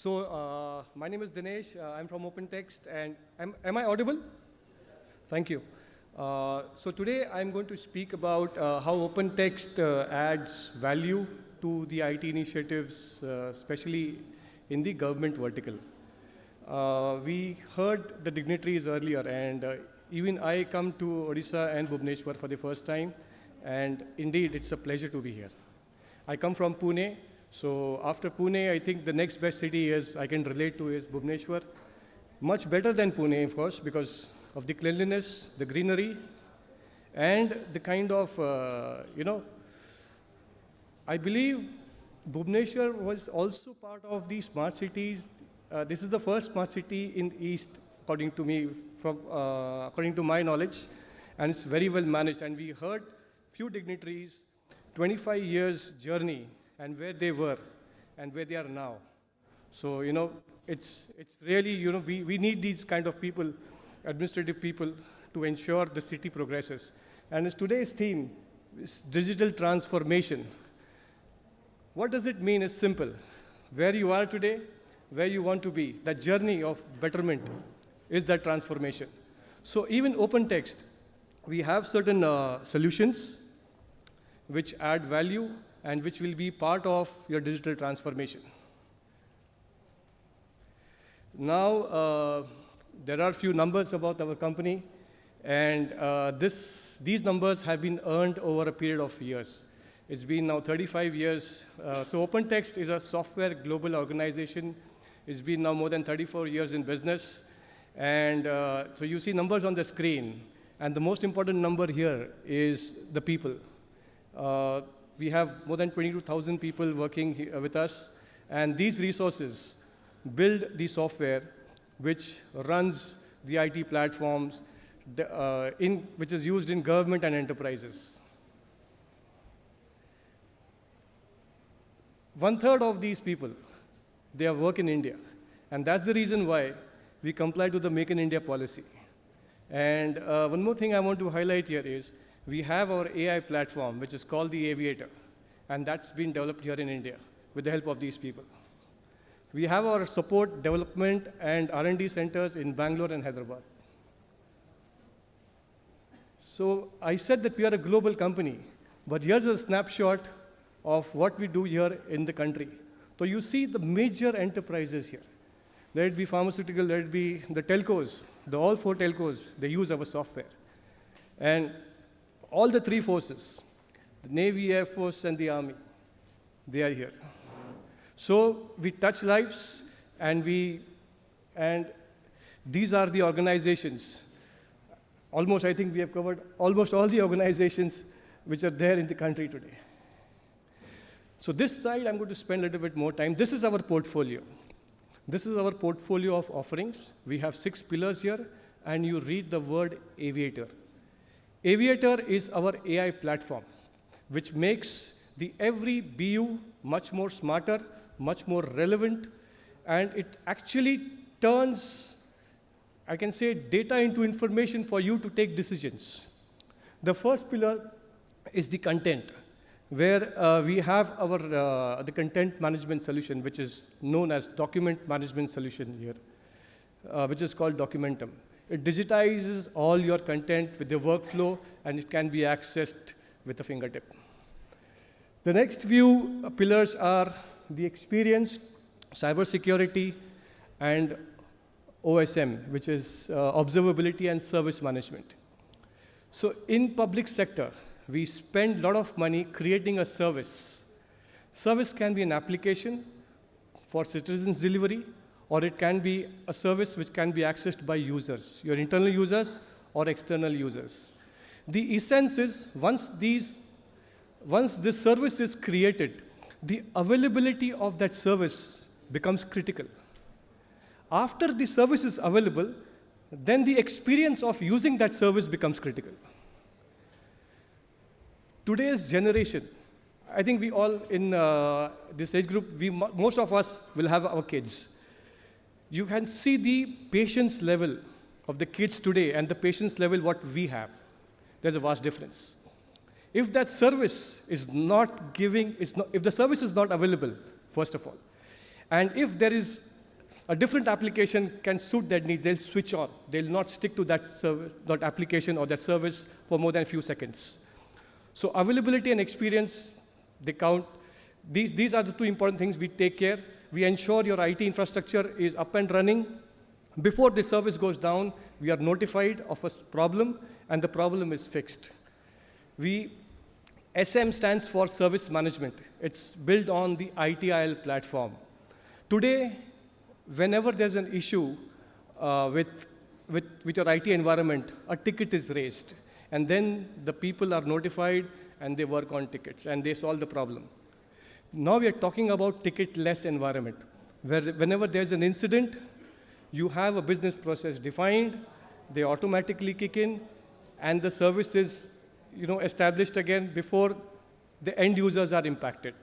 My name is Dinesh. I'm from OpenText, and am I audible? Thank you. So today I'm going to speak about how OpenText adds value to the IT initiatives, especially in the government vertical. We heard the dignitaries earlier, and even I come to Odisha and Bhubaneswar for the first time, and indeed it's a pleasure to be here. I come from Pune, so after Pune, I think the next best city I can relate to is Bhubaneswar. Much better than Pune, of course, because of the cleanliness, the greenery, and the kind of, I believe Bhubaneswar was also part of the smart cities. This is the first smart city in the East, according to me, according to my knowledge, and it's very well managed. And we heard few dignitaries, 25 years journey, and where they were, and where they are now. So, it's really, we need these kind of people, administrative people, to ensure the city progresses. And today's theme is digital transformation. What does it mean? It's simple. Where you are today, where you want to be, that journey of betterment is that transformation. So even OpenText, we have certain solutions which add value and which will be part of your digital transformation. Now, there are a few numbers about our company, and these numbers have been earned over a period of years. It's been now 35 years. So OpenText is a software global organization. It's been now more than 34 years in business. And so you see numbers on the screen. And the most important number here is the people. We have more than 22,000 people working with us. And these resources build the software which runs the IT platforms, which is used in government and enterprises. 1/3 of these people, they work in India. And that's the reason why we comply to the Make in India policy. And one more thing I want to highlight here is we have our AI platform, which is called the Aviator. And that's been developed here in India with the help of these people. We have our support, development, and R&D centers in Bangalore and Hyderabad. So I said that we are a global company, but here's a snapshot of what we do here in the country. So you see the major enterprises here. Let it be pharmaceutical, let it be the telcos, all 4 telcos, they use our software. And all the 3 forces, the Navy, Air Force, and the Army, they are here. So we touch lives, and these are the organizations. Almost, I think we have covered almost all the organizations which are there in the country today. So this side, I'm going to spend a little bit more time. This is our portfolio. This is our portfolio of offerings. We have 6 pillars here, and you read the word Aviator. Aviator is our AI platform, which makes the every BU much more smarter, much more relevant, and it actually turns, I can say, data into information for you to take decisions. The first pillar is the content, where we have our the content management solution, which is known as document management solution here, which is called Documentum. It digitizes all your content with the workflow, and it can be accessed with a fingertip. The next few pillars are the experience, cybersecurity, and OSM, which is observability and service management. So in public sector, we spend a lot of money creating a service. Service can be an application for citizens delivery, or it can be a service which can be accessed by users, your internal users or external users. The essence is once this service is created, the availability of that service becomes critical. After the service is available, then the experience of using that service becomes critical. Today's generation, I think we all in this age group, most of us will have our kids. You can see the patience level of the kids today and the patience level what we have. There's a vast difference. If that service is not if the service is not available, first of all, and if there is A different application can suit their needs. They'll switch on. They'll not stick to that service, that application or that service for more than a few seconds. So availability and experience, they count. These are the two important things we take care. We ensure your IT infrastructure is up and running. Before the service goes down, we are notified of a problem, and the problem is fixed. SM stands for service management. It's built on the ITIL platform. Today, whenever there's an issue with your IT environment, a ticket is raised. And then the people are notified, and they work on tickets, and they solve the problem. Now we are talking about ticketless environment, where whenever there's an incident, you have a business process defined, they automatically kick in, and the service is established again before the end users are impacted.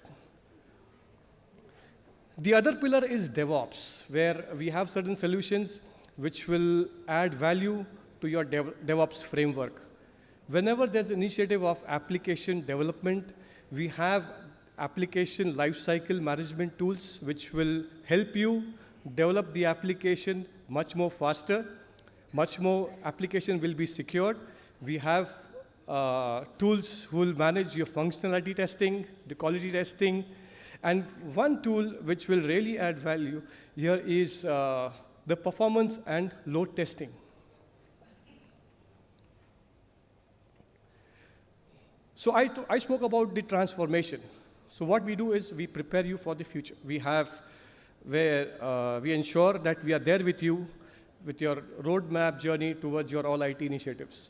The other pillar is DevOps, where we have certain solutions which will add value to your DevOps framework. Whenever there's initiative of application development, we have application lifecycle management tools which will help you develop the application much more faster, much more application will be secured. We have tools who will manage your functionality testing, the quality testing, and one tool which will really add value here is the performance and load testing. So I spoke about the transformation. So what we do is we prepare you for the future. We ensure that we are there with you with your roadmap journey towards your all IT initiatives.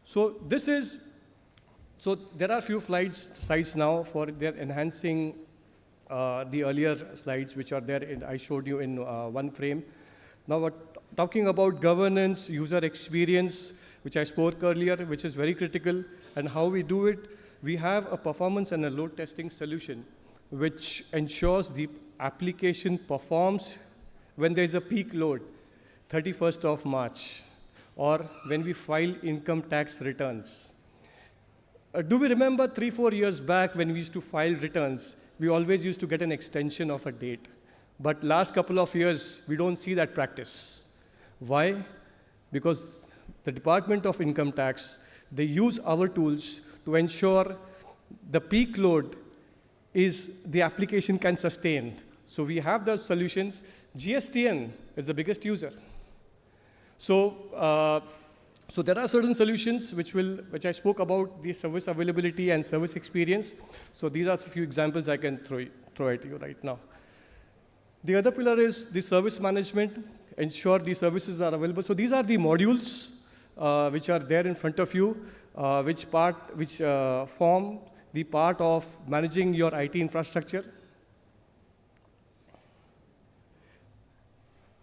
So there are a few slides now for their enhancing the earlier slides which are there I showed you in one frame. Now we're talking about governance, user experience, which I spoke earlier, which is very critical, and how we do it. We have a performance and a load testing solution which ensures the application performs when there's a peak load, 31st of March, or when we file income tax returns. Do we remember 3-4 years back when we used to file returns, we always used to get an extension of a date. But last couple of years, we don't see that practice. Why? Because the Department of Income Tax, they use our tools to ensure the peak load is the application can sustain. So we have those solutions. GSTN is the biggest user. So there are certain solutions which I spoke about, the service availability and service experience. So these are a few examples I can throw at you right now. The other pillar is the service management, ensure the services are available. So these are the modules which are there in front of you, which form the part of managing your IT infrastructure.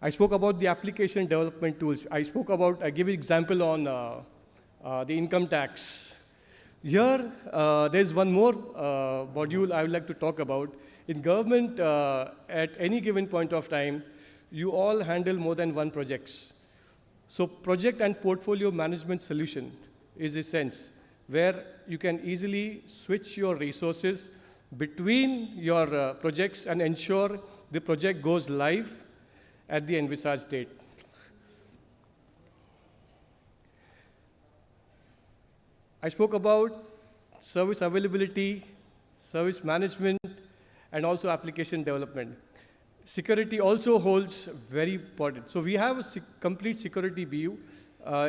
I spoke about the application development tools. I gave an example on the income tax. Here, there's one more module I would like to talk about. In government, at any given point of time, you all handle more than one projects. So project and portfolio management solution is a sense where you can easily switch your resources between your projects and ensure the project goes live at the envisaged date. I spoke about service availability, service management, and also application development. Security also holds very important. So we have a complete security BU.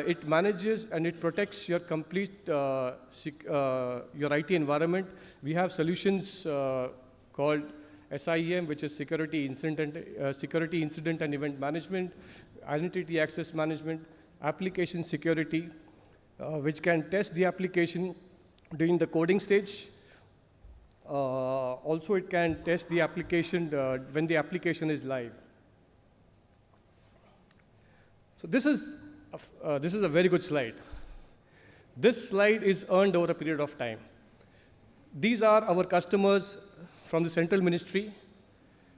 It manages and it protects your complete your IT environment. We have solutions called SIEM, which is Security Incident and Event Management, Identity Access Management, Application Security, which can test the application during the coding stage. Also, it can test the application when the application is live. So this is a very good slide. This slide is earned over a period of time. These are our customers from the central ministry.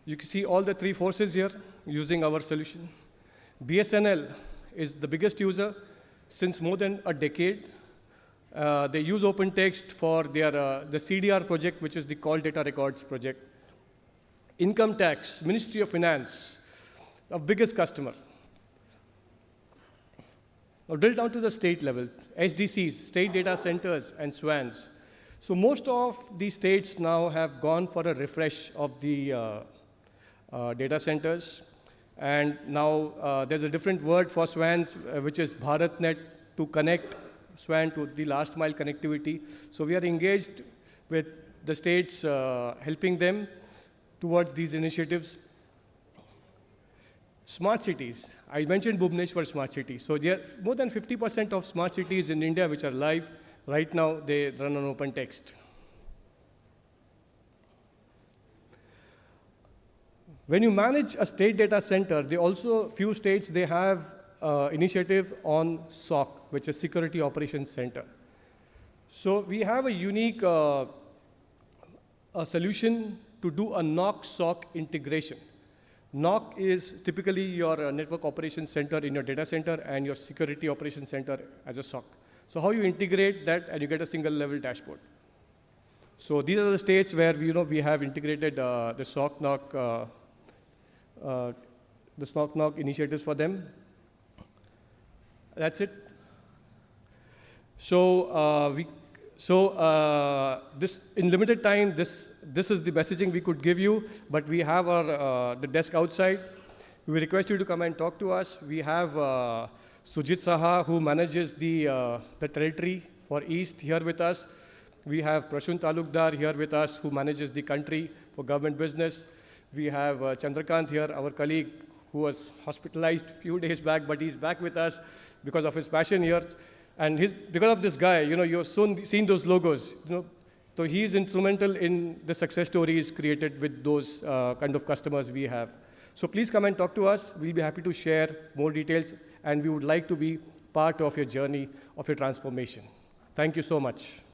You can see all the three forces here using our solution. BSNL is the biggest user since more than a decade. They use OpenText for their the CDR project, which is the Call Data Records project. Income Tax, Ministry of Finance. our biggest customer. Now drill down to the state level, SDCs, state data centers, and SWANs. So most of these states now have gone for a refresh of the data centers. And now there's a different word for SWANs, which is BharatNet, to connect SWAN to the last mile connectivity. So we are engaged with the states, helping them towards these initiatives. Smart cities. I mentioned Bhubaneswar smart city. So there are more than 50% of smart cities in India which are live. Right now, they run on OpenText. When you manage a state data center, few states, they have initiative on SOC, which is Security Operations Center. So we have a unique a solution to do a NOC-SOC integration. NOC is typically your network operations center in your data center and your security operations center as a SOC. So how you integrate that and you get a single level dashboard. So these are the states where we have integrated the SOC NOC, the SOC NOC initiatives for them. That's it. So this in limited time, this is the messaging we could give you, but we have our the desk outside. We request you to come and talk to us. We have Sujit Saha, who manages the territory for East, here with us. We have Prashun Talukdar here with us, who manages the country for government business. We have Chandrakant here, our colleague, who was hospitalized a few days back, but he's back with us because of his passion here. And because of this guy, you've soon seen those logos. So he's instrumental in the success stories created with those kind of customers we have. So please come and talk to us. We'll be happy to share more details, and we would like to be part of your journey, of your transformation. Thank you so much.